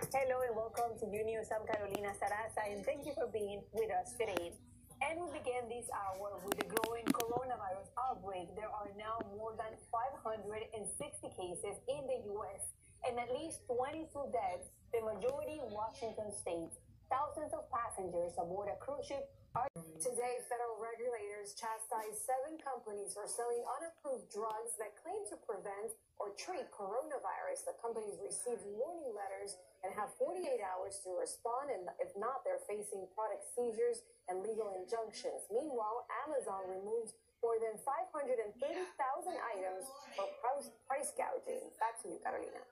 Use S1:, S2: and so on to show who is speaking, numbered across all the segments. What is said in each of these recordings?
S1: Hello and welcome to Unews. I'm Carolina Sarassa and thank you for being with us today. And we begin this hour with the growing coronavirus outbreak. There are now more than 560 cases in the U.S. and at least 22 deaths, the majority in Washington state. Thousands of passengers aboard a cruise ship are...
S2: Today, federal regulators chastised 7 companies for selling unapproved drugs that claim to prevent or treat coronavirus. The companies received warning letters and have 48 hours to respond, and if not, they're facing product seizures and legal injunctions. Meanwhile, Amazon removed more than 530,000 items for price gouging. Back to you, Carolina.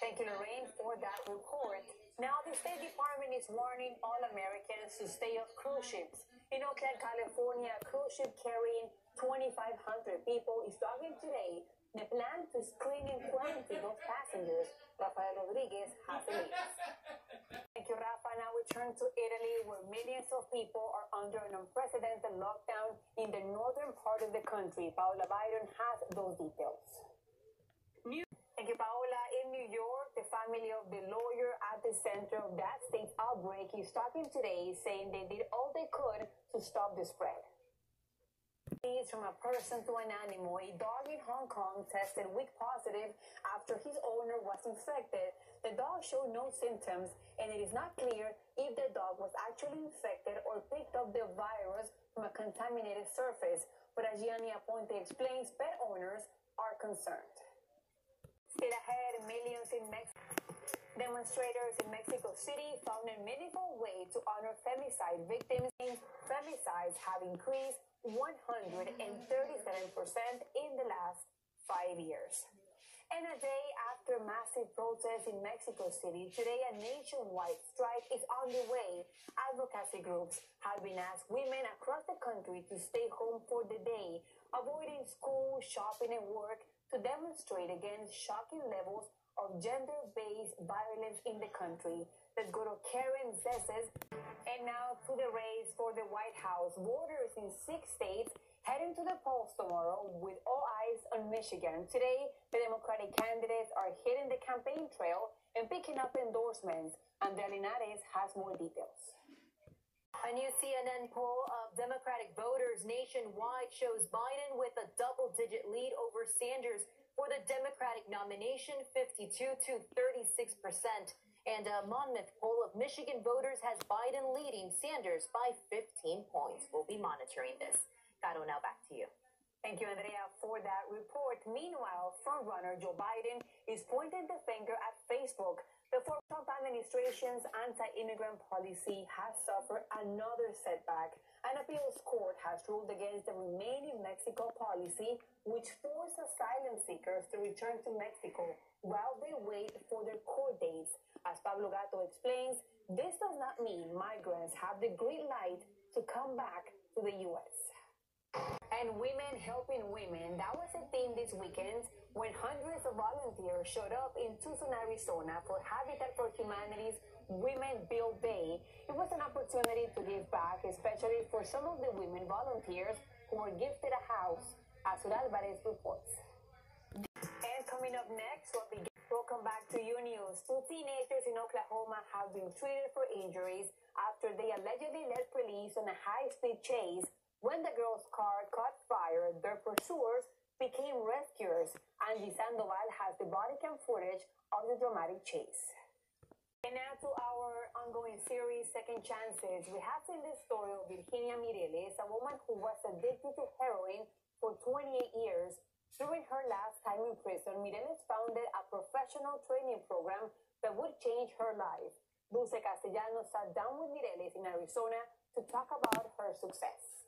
S1: Thank you, Lorraine, for that report. Now, the State Department is warning all Americans to stay off cruise ships. In Oakland, California, a cruise ship carrying 2,500 people is docking today. The plan to screen and quarantine those passengers. Rafael Rodriguez has the news. Thank you, Rafa. Now we turn to Italy, where millions of people are under an unprecedented lockdown in the northern part of the country. Paola Byron has those details. Thank you, Paola. In New York, the family of the lawyer at the center of that state's outbreak is talking today, saying they did all they could to stop the spread. From a person to an animal, a dog in Hong Kong tested weak positive after his owner was infected. The dog showed no symptoms, and it is not clear if the dog was actually infected or picked up the virus from a contaminated surface. But as Gianni Aponte explains, pet owners are concerned. Still ahead, millions in Mexico. Demonstrators in Mexico City found a meaningful way to honor femicide victims. Femicides have increased 137% in the last 5 years. And a day after massive protests in Mexico City, today a nationwide strike is underway. Advocacy groups have been asked women across the country to stay home for the day, avoiding school, shopping, and work to demonstrate against shocking levels of gender-based violence in the country. Let's go to Karen Zesses. And now to the race for the White House. Voters in 6 states heading to the polls tomorrow with all eyes on Michigan. Today, the Democratic candidates are hitting the campaign trail and picking up endorsements. Andrea Linares has more details.
S3: A new CNN poll of Democratic voters nationwide shows Biden with a double-digit lead over Sanders for the Democratic nomination, 52 to 36%. And a Monmouth poll of Michigan voters has Biden leading Sanders by 15 points. We'll be monitoring this. Caro, now back to you.
S1: Thank you, Andrea, for that report. Meanwhile, frontrunner Joe Biden is pointing the finger at Facebook. The Trump administration's anti-immigrant policy has suffered another setback. An appeals court has ruled against the Remain in Mexico policy, which forced asylum seekers to return to Mexico while they wait for their court dates. As Pablo Gato explains, this does not mean migrants have the green light to come back to the U.S. And women helping women, that was a theme this weekend when hundreds of volunteers showed up in Tucson, Arizona for Habitat for Humanity's Women Build Day. It was an opportunity to give back, especially for some of the women volunteers who were gifted a house, as Alvarez reports. And coming up next, welcome back to Unews. 2 teenagers in Oklahoma have been treated for injuries after they allegedly led police on a high-speed chase. When the girls' car caught fire, their pursuers became rescuers. Angie Sandoval has the body cam footage of the dramatic chase. And now to our ongoing series, Second Chances. We have seen the story of Virginia Mireles, a woman who was addicted to heroin for 28 years. During her last time in prison, Mireles founded a professional training program that would change her life. Dulce Castellanos sat down with Mireles in Arizona to talk about her success.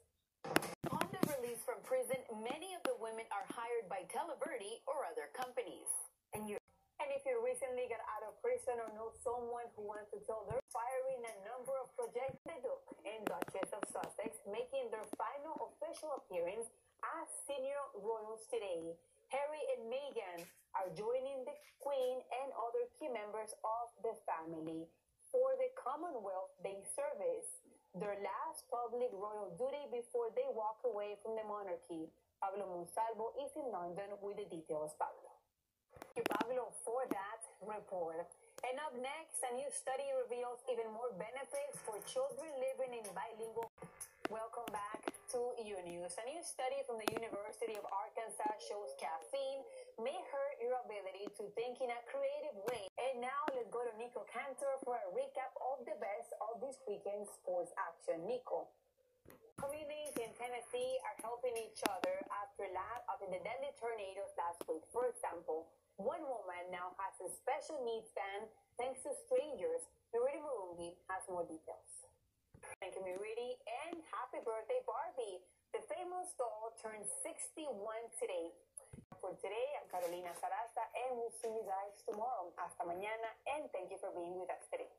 S3: On the release from prison, many of the women are hired by Televerdi or other companies.
S1: And if you recently got out of prison or know someone who wants to tell their firing a number of projects, the Duke and Duchess of Sussex making their final official appearance as senior royals today. Harry and Meghan are joining the Queen and other key members of the family for the Commonwealth Day service, their last public royal duty before they walk away from the monarchy. Pablo Monsalvo is in London with the details. Pablo. Thank you, Pablo, for that report. And up next, a new study reveals even more benefits for children living in bilingual. Welcome back to Unews. A new study from the University of Arkansas shows caffeine may hurt your ability to think in a creative way. And now let's go to Nico Cantor for a recap of the best of this weekend's sports action. Nico. Communities in Tennessee are helping each other after the deadly tornadoes last week. For example, one woman now has a special needs van thanks to strangers. Miridi Murungi has more details. Thank you, Miridi, and happy birthday, Barbie. The famous doll turned 61 today. For today, I'm Carolina Sarassa, and we'll see you guys tomorrow. Hasta mañana, and thank you for being with us today.